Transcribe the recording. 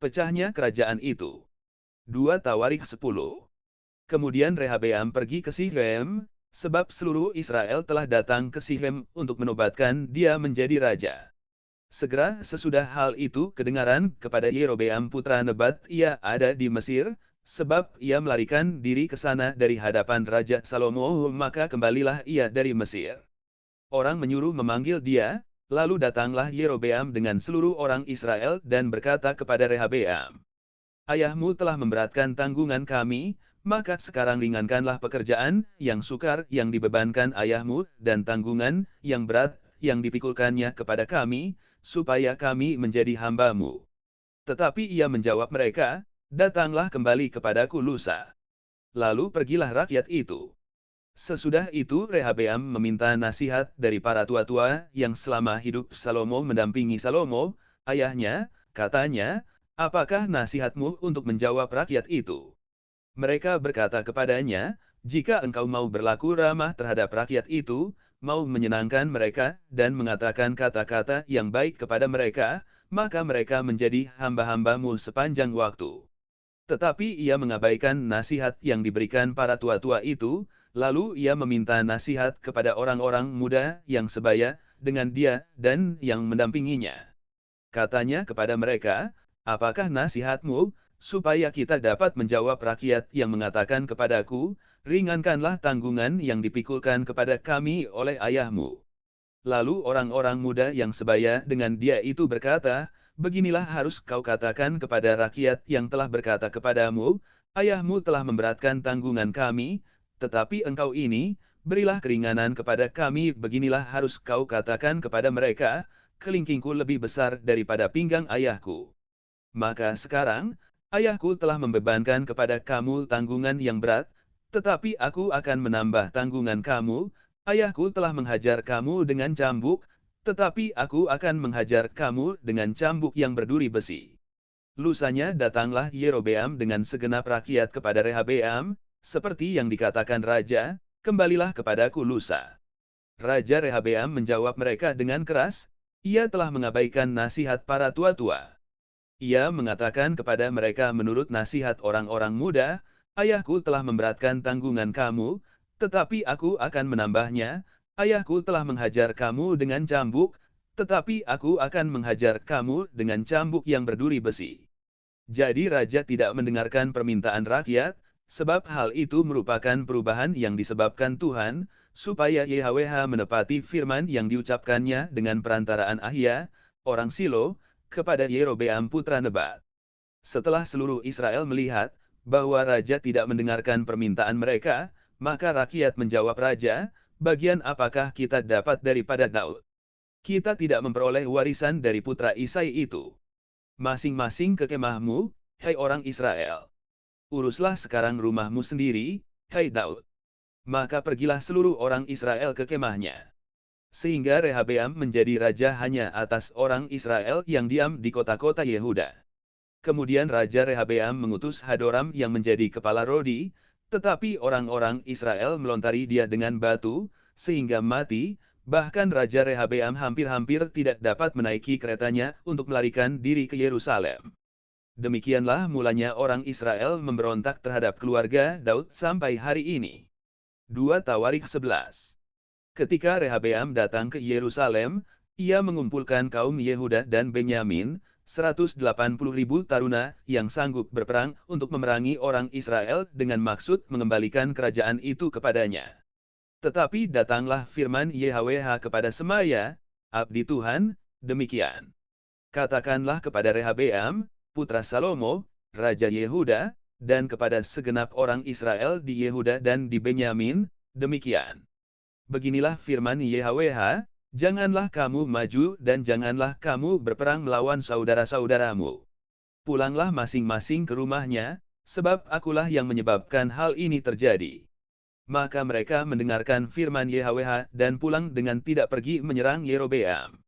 pecahnya kerajaan itu. 2 Tawarikh 10. Kemudian Rehabeam pergi ke Sikhem, sebab seluruh Israel telah datang ke Sikhem untuk menobatkan dia menjadi raja. Segera sesudah hal itu kedengaran kepada Yerobeam putra Nebat ia ada di Mesir, sebab ia melarikan diri ke sana dari hadapan Raja Salomo, maka kembalilah ia dari Mesir. Orang menyuruh memanggil dia, lalu datanglah Yerobeam dengan seluruh orang Israel dan berkata kepada Rehabeam, "Ayahmu telah memberatkan tanggungan kami, maka sekarang ringankanlah pekerjaan yang sukar yang dibebankan ayahmu dan tanggungan yang berat yang dipikulkannya kepada kami, supaya kami menjadi hamba-Mu." Tetapi ia menjawab mereka, "Datanglah kembali kepadaku lusa." Lalu pergilah rakyat itu. Sesudah itu Rehabeam meminta nasihat dari para tua-tua yang selama hidup Salomo mendampingi Salomo, ayahnya, katanya, "Apakah nasihatmu untuk menjawab rakyat itu?" Mereka berkata kepadanya, "Jika engkau mau berlaku ramah terhadap rakyat itu, mau menyenangkan mereka, dan mengatakan kata-kata yang baik kepada mereka, maka mereka menjadi hamba-hamba-Mu sepanjang waktu." Tetapi ia mengabaikan nasihat yang diberikan para tua-tua itu, lalu ia meminta nasihat kepada orang-orang muda yang sebaya dengan dia dan yang mendampinginya. Katanya kepada mereka, "Apakah nasihatmu, supaya kita dapat menjawab rakyat yang mengatakan kepadaku, ringankanlah tanggungan yang dipikulkan kepada kami oleh ayahmu?" Lalu orang-orang muda yang sebaya dengan dia itu berkata, "Beginilah harus kau katakan kepada rakyat yang telah berkata kepadamu, ayahmu telah memberatkan tanggungan kami, tetapi engkau ini, berilah keringanan kepada kami. Beginilah harus kau katakan kepada mereka, kelingkingku lebih besar daripada pinggang ayahku. Maka sekarang, ayahku telah membebankan kepada kamu tanggungan yang berat, tetapi aku akan menambah tanggungan kamu. Ayahku telah menghajar kamu dengan cambuk, tetapi aku akan menghajar kamu dengan cambuk yang berduri besi." Lusanya datanglah Yerobeam dengan segenap rakyat kepada Rehabeam, seperti yang dikatakan raja, "Kembalilah kepadaku lusa." Raja Rehabeam menjawab mereka dengan keras, ia telah mengabaikan nasihat para tua-tua. Ia mengatakan kepada mereka menurut nasihat orang-orang muda, "Ayahku telah memberatkan tanggungan kamu, tetapi aku akan menambahnya. Ayahku telah menghajar kamu dengan cambuk, tetapi aku akan menghajar kamu dengan cambuk yang berduri besi." Jadi raja tidak mendengarkan permintaan rakyat, sebab hal itu merupakan perubahan yang disebabkan Tuhan, supaya YHWH menepati firman yang diucapkannya dengan perantaraan Ahia, orang Silo, kepada Yerobeam putra Nebat. Setelah seluruh Israel melihat bahwa raja tidak mendengarkan permintaan mereka, maka rakyat menjawab raja, "Bagian apakah kita dapat daripada Daud? Kita tidak memperoleh warisan dari putra Isai itu. Masing-masing ke kemahmu, hai orang Israel. Uruslah sekarang rumahmu sendiri, hai Daud." Maka pergilah seluruh orang Israel ke kemahnya. Sehingga Rehabeam menjadi raja hanya atas orang Israel yang diam di kota-kota Yehuda. Kemudian Raja Rehabeam mengutus Hadoram yang menjadi kepala Rodi, tetapi orang-orang Israel melontari dia dengan batu, sehingga mati. Bahkan Raja Rehabeam hampir-hampir tidak dapat menaiki keretanya untuk melarikan diri ke Yerusalem. Demikianlah mulanya orang Israel memberontak terhadap keluarga Daud sampai hari ini. 2 Tawarikh 11. Ketika Rehabeam datang ke Yerusalem, ia mengumpulkan kaum Yehuda dan Benyamin, 180.000 taruna yang sanggup berperang untuk memerangi orang Israel dengan maksud mengembalikan kerajaan itu kepadanya. Tetapi datanglah firman YHWH kepada Semaya, abdi Tuhan, demikian. "Katakanlah kepada Rehabeam, putra Salomo, Raja Yehuda, dan kepada segenap orang Israel di Yehuda dan di Benyamin, demikian. Beginilah firman YHWH, janganlah kamu maju dan janganlah kamu berperang melawan saudara-saudaramu. Pulanglah masing-masing ke rumahnya, sebab akulah yang menyebabkan hal ini terjadi." Maka mereka mendengarkan firman YHWH dan pulang dengan tidak pergi menyerang Yerobeam.